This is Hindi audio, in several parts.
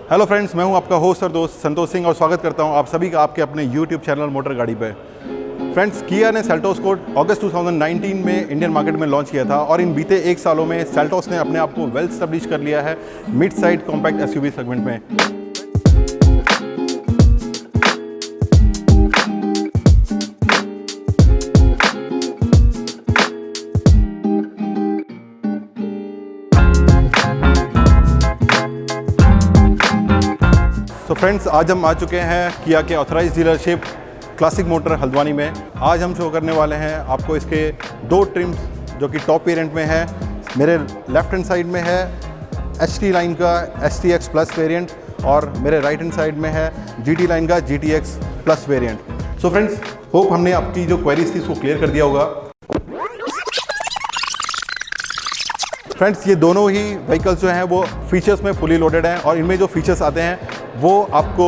हेलो फ्रेंड्स, मैं हूं आपका होस्ट और दोस्त संतोष सिंह और स्वागत करता हूं आप सभी का आपके अपने यूट्यूब चैनल मोटर गाड़ी पे। फ्रेंड्स, किया ने सेल्टोस को अगस्त 2019 में इंडियन मार्केट में लॉन्च किया था और इन बीते एक सालों में सेल्टोस ने अपने आप को वेल एस्टेब्लिश कर लिया है mid side compact SUV segment में। तो फ्रेंड्स, आज हम आ चुके हैं किया के authorise dealership classic motor Haldwani में। आज हम शो करने वाले हैं आपको इसके दो ट्रिम्स जो कि टॉप वेरिएंट में है। मेरे लेफ्ट हैंड साइड में है HT लाइन का STX प्लस वेरिएंट और मेरे राइट हैंड साइड में है GT लाइन का GTX plus variant. So friends, hope हमने आपकी जो क्वेरीज थी उसको क्लियर कर दिया होगा। फ्रेंड्स, ये दोनों ही व्हीकल्स जो हैं वो फीचर्स में फुली लोडेड हैं और इनमें जो फीचर्स आते हैं वो आपको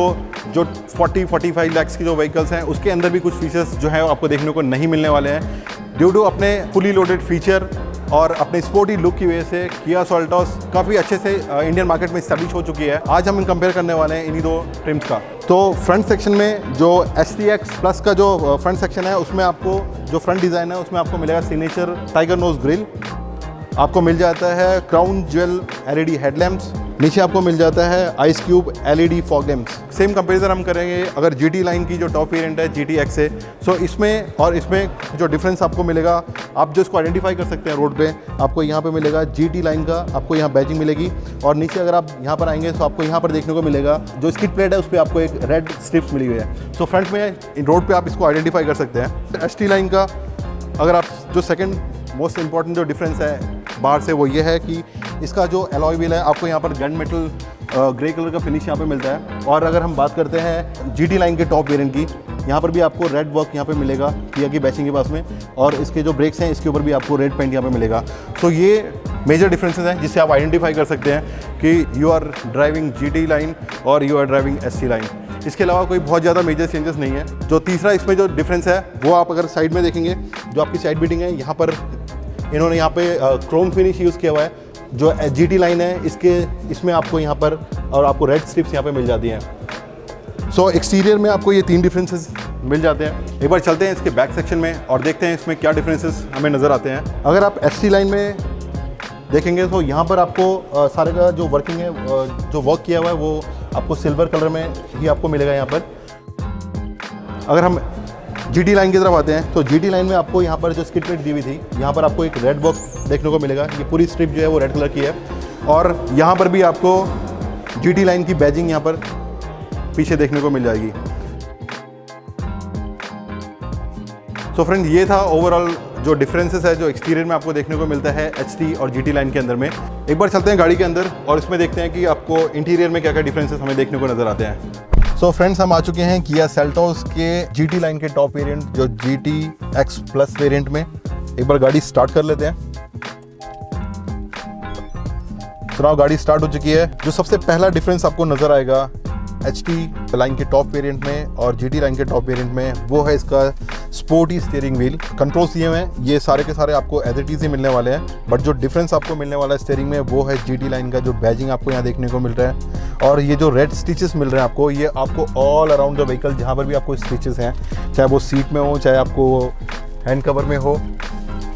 जो 40-45 लाख की जो व्हीकल्स हैं उसके अंदर भी कुछ फीचर्स जो हैं आपको देखने को नहीं मिलने वाले हैं। ड्यू टू अपने फुली लोडेड फीचर और अपने स्पोर्टी लुक की वजह से किया सेल्टोस काफ़ी अच्छे से इंडियन मार्केट में इस्टेब्लिश हो चुकी है। आज हम कंपेयर करने वाले हैं इन्हीं दो ट्रिम्स का। तो फ्रंट सेक्शन में जो STX प्लस का जो फ्रंट सेक्शन है उसमें आपको जो फ्रंट डिज़ाइन है उसमें आपको मिलेगा सिग्नेचर टाइगर नोज ग्रिल, आपको मिल जाता है क्राउन ज्वेल LED हेडलैम्प्स, नीचे आपको मिल जाता है ice cube LED fog lamps. Same comparison हम करेंगे अगर GT लाइन की जो टॉप वेरिएंट है GTX से। सो इसमें और इसमें जो डिफरेंस आपको मिलेगा, आप जो इसको आइडेंटिफाई कर सकते हैं रोड पे, आपको यहाँ पे मिलेगा GT लाइन का आपको यहाँ बैजिंग मिलेगी और नीचे अगर आप यहाँ पर आएंगे तो आपको यहाँ पर देखने को मिलेगा जो स्किड प्लेट है उस पर आपको एक रेड स्ट्रिप्स मिली हुई है। सो फ्रंट में रोड पर आप इसको आइडेंटिफाई कर सकते हैं। ST लाइन का अगर आप जो सेकेंड मोस्ट इंपॉर्टेंट जो डिफरेंस है बाहर से वो ये है कि इसका जो एलॉय व्हील है आपको यहाँ पर गन मेटल ग्रे कलर का फिनिश यहाँ पे मिलता है। और अगर हम बात करते हैं GT लाइन के टॉप वेरिएंट की, यहाँ पर भी आपको रेड वर्क यहाँ पे मिलेगा किया की बैचिंग के पास में और इसके जो ब्रेक्स हैं इसके ऊपर भी आपको रेड पेंट यहाँ पे मिलेगा। तो ये मेजर डिफरेंसेस हैं जिससे आप आइडेंटिफाई कर सकते हैं कि you are driving GT line और you are driving ST line. इसके अलावा कोई बहुत ज़्यादा मेजर चेंजेस नहीं है। जो तीसरा इसमें जो डिफरेंस है वो आप अगर साइड में देखेंगे, जो आपकी साइड बीटिंग है यहाँ पर इन्होंने यहाँ पे क्रोम फिनिश यूज़ किया हुआ है। जो GT लाइन है इसमें आपको यहाँ पर और आपको रेड स्ट्रिप्स यहाँ पे मिल जाती हैं। सो एक्सटीरियर में आपको ये तीन डिफरेंसेस मिल जाते हैं। एक बार चलते हैं इसके बैक सेक्शन में और देखते हैं इसमें क्या डिफरेंसेस हमें नज़र आते हैं। अगर आप ST लाइन में देखेंगे तो यहाँ पर आपको सारे का जो वर्किंग है, जो वर्क किया हुआ है वो आपको सिल्वर कलर में ही आपको मिलेगा यहाँ पर। अगर हम GT लाइन की तरफ आते हैं तो GT लाइन में आपको यहाँ पर जो स्किड प्लेट दी हुई थी यहाँ पर आपको एक रेड वर्क देखने को मिलेगा। ये पूरी स्ट्रिप जो है वो रेड कलर की है और यहाँ पर भी आपको GT लाइन की बैजिंग यहाँ पर पीछे देखने को मिल जाएगी। सो फ्रेंड, ये था ओवरऑल जो डिफरेंसेस है जो एक्सटीरियर में आपको देखने को मिलता है HT और GT लाइन के अंदर में। एक बार चलते हैं गाड़ी के अंदर और इसमें देखते हैं कि आपको इंटीरियर में क्या क्या डिफरेंसेस हमें देखने को नज़र आते हैं। सो फ्रेंड्स, हम आ चुके हैं किया सेल्टोस के GT लाइन के टॉप वेरिएंट जो GTX प्लस वेरिएंट में। एक बार गाड़ी स्टार्ट कर लेते हैं। तो गाड़ी स्टार्ट हो चुकी है। जो सबसे पहला डिफरेंस आपको नज़र आएगा HT लाइन के टॉप वेरिएंट में और GT लाइन के टॉप वेरिएंट में वो है इसका sporty steering wheel. Control CM है, ये सारे के सारे आपको एज इट इज ही मिलने वाले हैं, बट जो डिफरेंस आपको मिलने वाला है स्टीयरिंग में वो है GT लाइन का जो बैजिंग आपको यहाँ देखने को मिल रहा है। और ये जो रेड स्टिचेस मिल रहे हैं आपको, ये आपको ऑल अराउंड द व्हीकल जहाँ पर भी आपको स्टिचेस हैं, चाहे वो सीट में हो, चाहे आपको हैंड कवर में हो,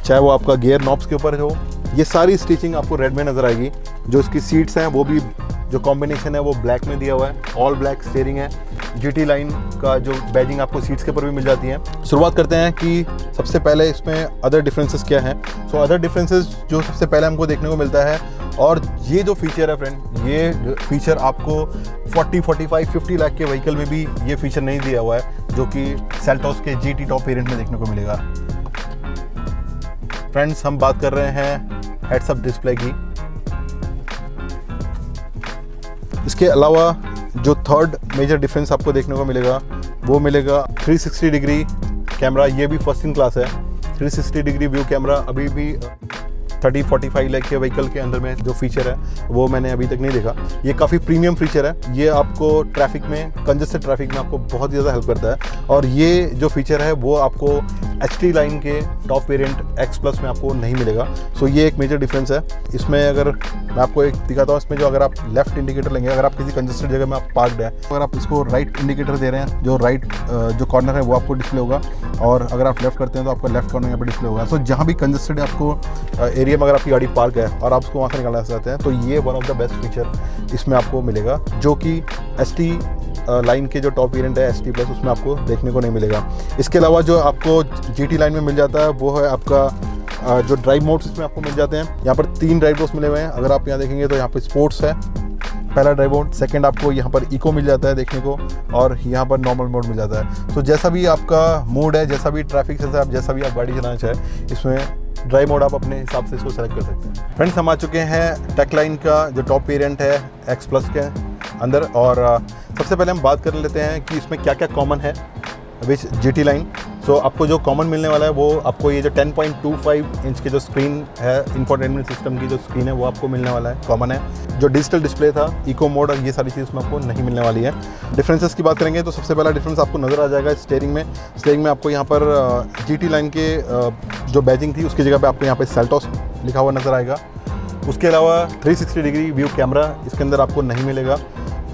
चाहे वो आपका गियर नॉब्स के ऊपर हो, ये सारी स्टिचिंग आपको रेड में नज़र आएगी। जो इसकी सीट्स हैं वो भी जो कॉम्बिनेशन है वो ब्लैक में दिया हुआ है, ऑल ब्लैक स्टीयरिंग है। GT लाइन का जो बैजिंग आपको सीट्स के ऊपर भी मिल जाती है। शुरुआत करते हैं कि सबसे पहले इसमें अदर डिफरेंसेस क्या हैं। सो अदर डिफरेंसेस जो सबसे पहले हमको देखने को मिलता है, और ये जो फीचर है फ्रेंड, ये फीचर आपको 40-45-50 लाख के व्हीकल में भी ये फीचर नहीं दिया हुआ है जो कि सेल्टोस के GT टॉप वेरिएंट में देखने को मिलेगा। फ्रेंड्स, हम बात कर रहे हैं हेड्स अप डिस्प्ले की। इसके अलावा जो थर्ड मेजर डिफरेंस आपको देखने को मिलेगा वो मिलेगा 360 डिग्री कैमरा। ये भी फर्स्ट इन क्लास है। 360 डिग्री व्यू कैमरा अभी भी 30-45 लाख के व्हीकल के अंदर में जो फीचर है वो मैंने अभी तक नहीं देखा। ये काफ़ी प्रीमियम फीचर है। ये आपको ट्रैफिक में, कंजेस्टेड ट्रैफिक में आपको बहुत ज़्यादा हेल्प करता है। और ये जो फीचर है वो आपको HT लाइन के टॉप वेरिएंट X प्लस में आपको नहीं मिलेगा। सो ये एक मेजर डिफरेंस है। इसमें अगर मैं आपको एक दिखाता हूँ, इसमें जो अगर आप लेफ्ट इंडिकेटर लेंगे, अगर आप किसी कंजेस्टेड जगह में आप पार्कड है, अगर आप इसको राइट इंडिकेटर दे रहे हैं, जो राइट जो कॉर्नर है वो आपको डिस्प्ले होगा, और अगर आप लेफ्ट करते हैं तो आपका लेफ्ट कॉर्नर यहाँ पर डिस्प्ले होगा। सो जहाँ भी कंजेस्टेड आपको एरिया में अगर आपकी गाड़ी पार्क है और आप उसको वहाँ से निकालना चाहते हैं, तो ये one of the best feature इसमें आपको मिलेगा, जो कि ST लाइन के जो टॉप वेरिएंट है ST प्लस उसमें आपको देखने को नहीं मिलेगा। इसके अलावा जो आपको GT लाइन में मिल जाता है वो है आपका जो ड्राइव मोड्स इसमें आपको मिल जाते हैं। यहाँ पर 3 ड्राइव मोड्स मिले हुए हैं। अगर आप यहाँ देखेंगे तो यहाँ पर स्पोर्ट्स है पहला ड्राइव मोड, सेकंड आपको यहाँ पर इको मिल जाता है देखने को, और यहाँ पर नॉर्मल मोड मिल जाता है। तो जैसा भी आपका मोड है, जैसा भी ट्रैफिक से आप जैसा भी आप गाड़ी चलाना चाहे, इसमें ड्राइव मोड आप अपने हिसाब से इसको सेलेक्ट कर सकते हैं। फ्रेंड्स, हम आ चुके हैं टेक लाइन का जो टॉप वेरिएंट है X प्लस के अंदर, और सबसे पहले हम बात कर लेते हैं कि इसमें क्या क्या कॉमन है विच GT लाइन। सो आपको जो कॉमन मिलने वाला है वो आपको ये जो 10.25 इंच की जो स्क्रीन है, इंफोटेनमेंट सिस्टम की जो स्क्रीन है वो आपको मिलने वाला है, कॉमन है। जो डिजिटल डिस्प्ले था, इको मोड और ये सारी चीज़ उसमें आपको नहीं मिलने वाली है। डिफरेंसेस की बात करेंगे तो सबसे पहला डिफरेंस आपको नज़र आ जाएगा स्टीयरिंग में। स्टीयरिंग में आपको यहाँ पर GT लाइन के जो बैजिंग थी उसकी जगह पर आपको यहाँ पर सेल्टॉस लिखा हुआ नज़र आएगा। उसके अलावा 360 डिग्री व्यू कैमरा इसके अंदर आपको नहीं मिलेगा।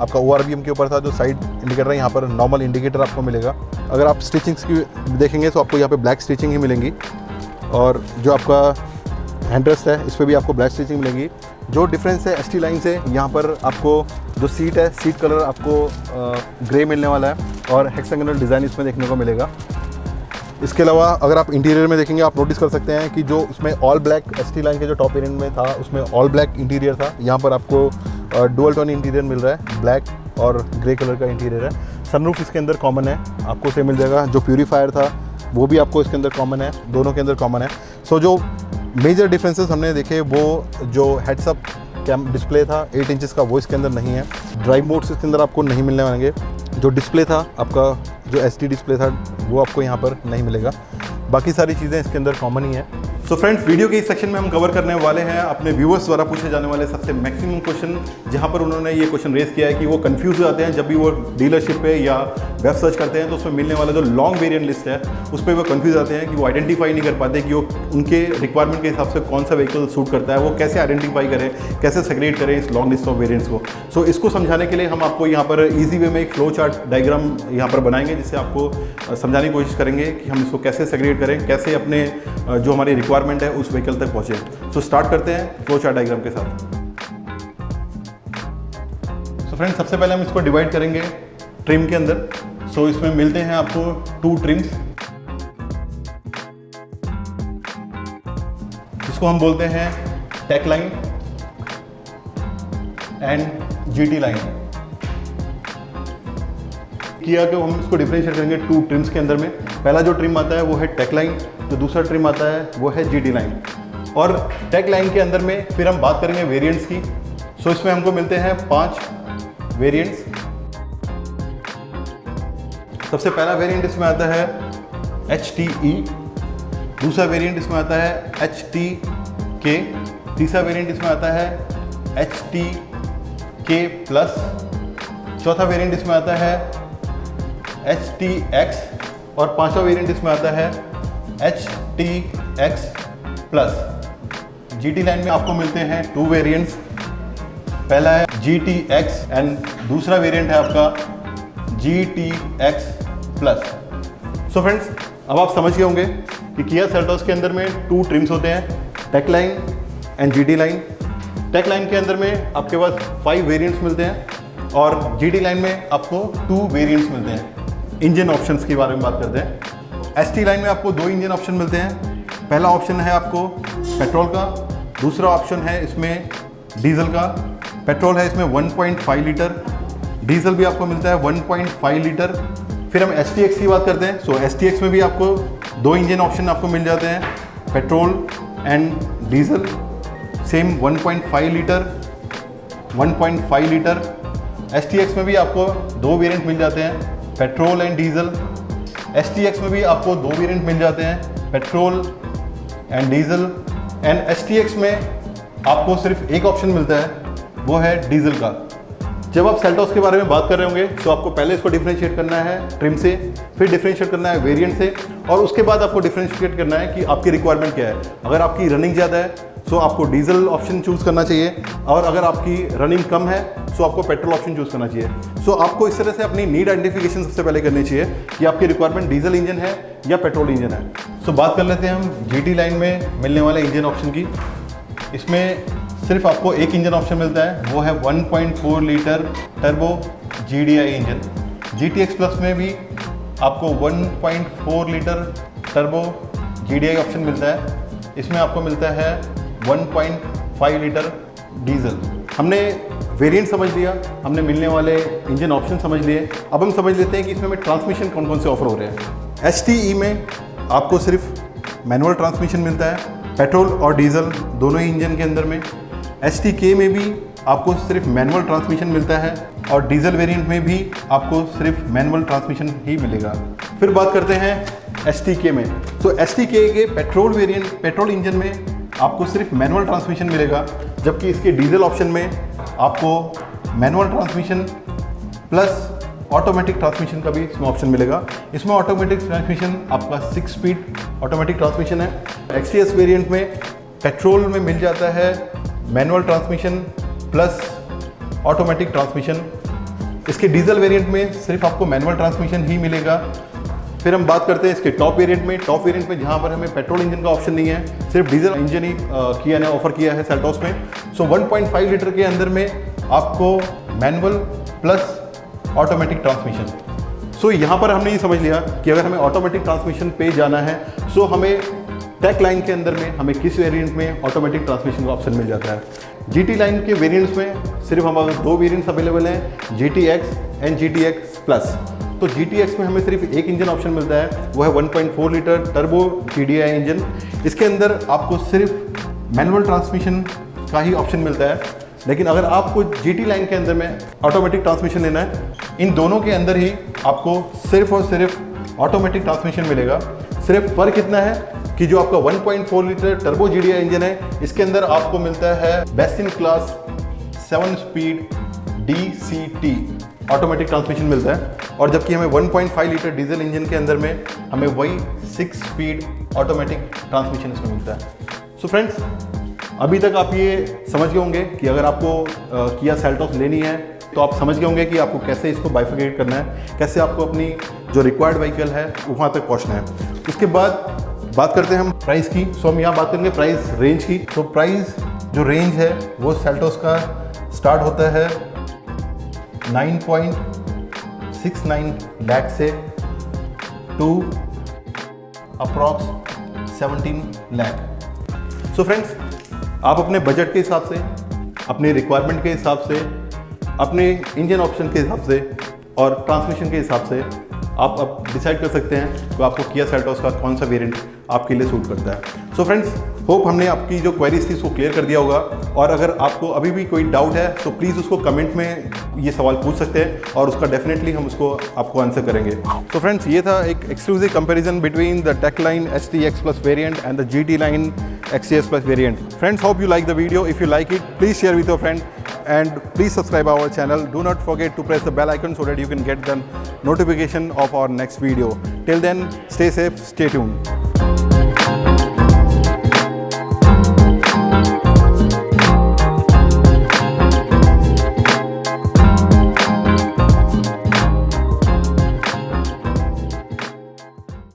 आपका ORVM के ऊपर था जो साइड इंडिकेटर है, यहाँ पर नॉर्मल इंडिकेटर आपको मिलेगा। अगर आप स्टिचिंग्स की देखेंगे तो आपको यहाँ पे ब्लैक स्टिचिंग ही मिलेंगी, और जो आपका हैंडरेस्ट है इस पर भी आपको ब्लैक स्टिचिंग मिलेगी। जो डिफरेंस है ST लाइन से, यहाँ पर आपको जो सीट है, सीट कलर आपको ग्रे मिलने वाला है, और हेक्सागोनल डिज़ाइन इसमें देखने को मिलेगा। इसके अलावा अगर आप इंटीरियर में देखेंगे, आप नोटिस कर सकते हैं कि जो उसमें ऑल ब्लैक ST लाइन के जो टॉप वेरिएंट में था उसमें ऑल ब्लैक इंटीरियर था, यहाँ पर आपको डुअल टोन इंटीरियर मिल रहा है, ब्लैक और ग्रे कलर का इंटीरियर है। सनरूफ इसके अंदर कॉमन है, आपको उसे मिल जाएगा। जो प्यूरीफायर था वो भी आपको इसके अंदर कॉमन है, दोनों के अंदर कॉमन है। सो जो मेजर डिफरेंसेस हमने देखे, वो जो हेड्सअप डिस्प्ले था 8 इंचेस का, वो इसके अंदर नहीं है। ड्राइव मोड्स इसके अंदर आपको नहीं मिलने वालेंगे। जो डिस्प्ले था आपका, जो SD डिस्प्ले था, वो आपको यहाँ पर नहीं मिलेगा। बाकी सारी चीज़ें इसके अंदर कॉमन ही है। सो फ्रेंड्स, वीडियो के इस सेक्शन में हम कवर करने वाले हैं अपने व्यूअर्स द्वारा पूछे जाने वाले सबसे मैक्सिमम क्वेश्चन, जहां पर उन्होंने ये क्वेश्चन रेज किया है कि वो कंफ्यूज हो जाते हैं जब भी वो डीलरशिप पे या वेब सर्च करते हैं, तो उसमें मिलने वाला जो लॉन्ग वेरिएंट लिस्ट है उस पर वो कंफ्यूज आते हैं कि वो आइडेंटिफाई नहीं कर पाते कि वो उनके रिक्वायरमेंट के हिसाब से कौन सा व्हीकल सूट करता है, वो कैसे आइडेंटिफाई करें, कैसे सेग्रेट करें इस लॉन्ग लिस्ट ऑफ वेरियंट्स को। सो इसको समझाने के लिए हम आपको यहाँ पर ईजी वे में एक फ्लो चार्ट डायग्राम यहाँ पर बनाएंगे, जिससे आपको समझाने की कोशिश करेंगे कि हम इसको कैसे सेग्रेट करें, कैसे अपने जो हमारी रिक्वायरमेंट है उस व्हीकल तक पहुंचे। सो स्टार्ट करते हैं फ्लो चार्ट डायग्राम के साथ। सो फ्रेंड्स, सबसे पहले हम इसको डिवाइड करेंगे ट्रिम के अंदर। सो इसमें मिलते हैं आपको 2 ट्रिम्स, इसको हम बोलते हैं tech line and GT line. किया कि हम इसको डिफरेंशिएट करेंगे 2 ट्रिम्स के अंदर में। पहला जो ट्रिम आता है वो है टेक लाइन, जो दूसरा ट्रिम आता है वो है GT लाइन। और टेक लाइन के अंदर में फिर हम बात करेंगे वेरिएंट्स की। सो इसमें हमको मिलते हैं 5 वेरिएंट्स। सबसे पहला वेरिएंट इसमें आता है HTE, दूसरा वेरिएंट इसमें आता है HTK, तीसरा वेरिएंट इसमें आता है HTK प्लस, चौथा वेरिएंट इसमें आता है HTX, और पांचवा वेरिएंट इसमें आता है HTX प्लस। GT लाइन में आपको मिलते हैं 2 वेरिएंट्स, पहला है GTX एंड दूसरा वेरिएंट है आपका GTX प्लस। सो फ्रेंड्स, अब आप समझ गए होंगे कि किया सेल्टॉस के अंदर में 2 ट्रिम्स होते हैं, tech line and GT line. Tech line के अंदर में आपके पास 5 वेरिएंट्स मिलते हैं, और GT लाइन में आपको 2 वेरिएंट्स मिलते हैं। इंजन ऑप्शंस के बारे में बात करते हैं। ST लाइन में आपको 2 इंजन ऑप्शन मिलते हैं। पहला ऑप्शन है आपको पेट्रोल का, दूसरा ऑप्शन है इसमें डीजल का। पेट्रोल है इसमें 1.5 लीटर, डीजल भी आपको मिलता है 1.5 लीटर। फिर हम STX की बात करते हैं। सो STX में भी आपको 2 इंजन ऑप्शन आपको मिल जाते हैं, petrol and diesel, same 1.5 litre, 1.5 litre. STX में भी आपको 2 वेरिएंट मिल जाते हैं, पेट्रोल एंड डीजल। STX में भी आपको 2 वेरिएंट मिल जाते हैं, petrol and diesel. And STX में आपको सिर्फ एक ऑप्शन मिलता है, वो है डीजल का। जब आप सेल्टॉस के बारे में बात कर रहे होंगे तो आपको पहले इसको डिफरेंशिएट करना है ट्रिम से, फिर डिफरेंशिएट करना है वेरिएंट से, और उसके बाद आपको डिफरेंशिएट करना है कि आपकी रिक्वायरमेंट क्या है। अगर आपकी रनिंग ज़्यादा है तो आपको डीजल ऑप्शन चूज़ करना चाहिए, और अगर आपकी रनिंग कम है तो आपको पेट्रोल ऑप्शन चूज़ करना चाहिए। सो आपको इस तरह से अपनी नीड आइडेंटिफिकेशन सबसे पहले करनी चाहिए कि आपकी रिक्वायरमेंट डीजल इंजन है या पेट्रोल इंजन है। सो बात कर लेते हैं हम GT लाइन में मिलने वाले इंजन ऑप्शन की। इसमें सिर्फ आपको एक इंजन ऑप्शन मिलता है, वो है 1.4 litre turbo GDI engine. GTX plus में भी आपको 1.4 लीटर टर्बो GDI ऑप्शन मिलता है। इसमें आपको मिलता है 1.5 लीटर डीजल। हमने वेरिएंट समझ लिया, हमने मिलने वाले इंजन ऑप्शन समझ लिए। अब हम समझ लेते हैं कि इसमें ट्रांसमिशन कौन कौन से ऑफर हो रहे हैं। STE में आपको सिर्फ मैनुअल ट्रांसमिशन मिलता है, पेट्रोल और डीजल दोनों ही इंजन के अंदर में। STK में भी आपको सिर्फ मैनुअल ट्रांसमिशन मिलता है, और डीजल वेरिएंट में भी आपको सिर्फ मैनुअल ट्रांसमिशन ही मिलेगा। फिर बात करते हैं STK में। तो STK के पेट्रोल वेरिएंट, पेट्रोल इंजन में आपको सिर्फ मैनुअल ट्रांसमिशन मिलेगा, जबकि इसके डीजल ऑप्शन में आपको manual transmission plus automatic transmission का भी इसमें ऑप्शन मिलेगा। इसमें ऑटोमेटिक ट्रांसमिशन आपका 6 स्पीड ऑटोमेटिक ट्रांसमिशन है। XTS वेरिएंट में पेट्रोल में मिल जाता है manual transmission plus automatic transmission. इसके डीजल वेरिएंट में सिर्फ आपको मैनुअल ट्रांसमिशन ही मिलेगा। फिर हम बात करते हैं इसके टॉप वेरिएंट में। टॉप वेरिएंट में जहाँ पर हमें पेट्रोल इंजन का ऑप्शन नहीं है, सिर्फ डीजल इंजन ही किया ने ऑफर किया है सेल्टॉस में। सो 1.5 लीटर के अंदर में आपको मैनुअल प्लस ऑटोमेटिक ट्रांसमिशन। सो यहाँ पर हमने ये समझ लिया कि अगर हमें ऑटोमेटिक ट्रांसमिशन पे जाना है सो हमें टेक लाइन के अंदर में हमें किस वेरिएंट में ऑटोमेटिक ट्रांसमिशन का ऑप्शन मिल जाता है। GT लाइन के वेरिएंट्स में सिर्फ हमारे 2 वेरिएंट्स अवेलेबल हैं, GTX एंड GTX प्लस। तो GTX में हमें सिर्फ एक इंजन ऑप्शन मिलता है, वो है 1.4 लीटर टर्बो GDI इंजन। इसके अंदर आपको सिर्फ मैनुअल ट्रांसमिशन का ही ऑप्शन मिलता है, लेकिन अगर आपको GT लाइन के अंदर में ऑटोमेटिक ट्रांसमिशन लेना है, इन दोनों के अंदर ही आपको सिर्फ और सिर्फ ऑटोमेटिक ट्रांसमिशन मिलेगा। सिर्फ फ़र्क इतना है कि जो आपका 1.4 लीटर टर्बो GDI इंजन है, इसके अंदर आपको मिलता है best in class 7 speed DCT automatic transmission मिलता है, और जबकि हमें 1.5 लीटर डीजल इंजन के अंदर में हमें वही 6 स्पीड ऑटोमेटिक ट्रांसमिशन इसमें मिलता है। सो फ्रेंड्स, अभी तक आप ये समझ गए होंगे कि अगर आपको किया सेल्टॉस लेनी है तो आप समझ गए होंगे कि आपको कैसे इसको बाइफरकेट करना है, कैसे आपको अपनी जो रिक्वायर्ड व्हीकल है वहाँ तक पहुँचना है। उसके बाद बात करते हैं हम प्राइस की। सो हम यहाँ बात करेंगे प्राइस रेंज की। तो प्राइस जो रेंज है वो सेल्टॉस का स्टार्ट होता है 9.69 लाख से to approx 17 lakh. So friends, आप अपने बजट के हिसाब से, अपनी रिक्वायरमेंट के हिसाब से, अपने इंजन ऑप्शन के हिसाब से और ट्रांसमिशन के हिसाब से आप अब डिसाइड कर सकते हैं कि आपको किया सेल्टॉस का कौन सा वेरिएंट आपके लिए सूट करता है। सो फ्रेंड्स, होप हमने आपकी जो क्वेरीज थी उसको क्लियर कर दिया होगा, और अगर आपको अभी भी कोई डाउट है तो प्लीज़ उसको कमेंट में ये सवाल पूछ सकते हैं, और उसका डेफिनेटली हम उसको आपको आंसर करेंगे। तो फ्रेंड्स, ये था एक exclusive comparison between the tech line STX plus variant and the GT line XCS plus variant. Friends, hope you like the video. If you like it, please share with your friend and please subscribe our channel. Do not forget to press the bell icon so that you can get the notification of our next video. Till then, stay safe, stay tuned.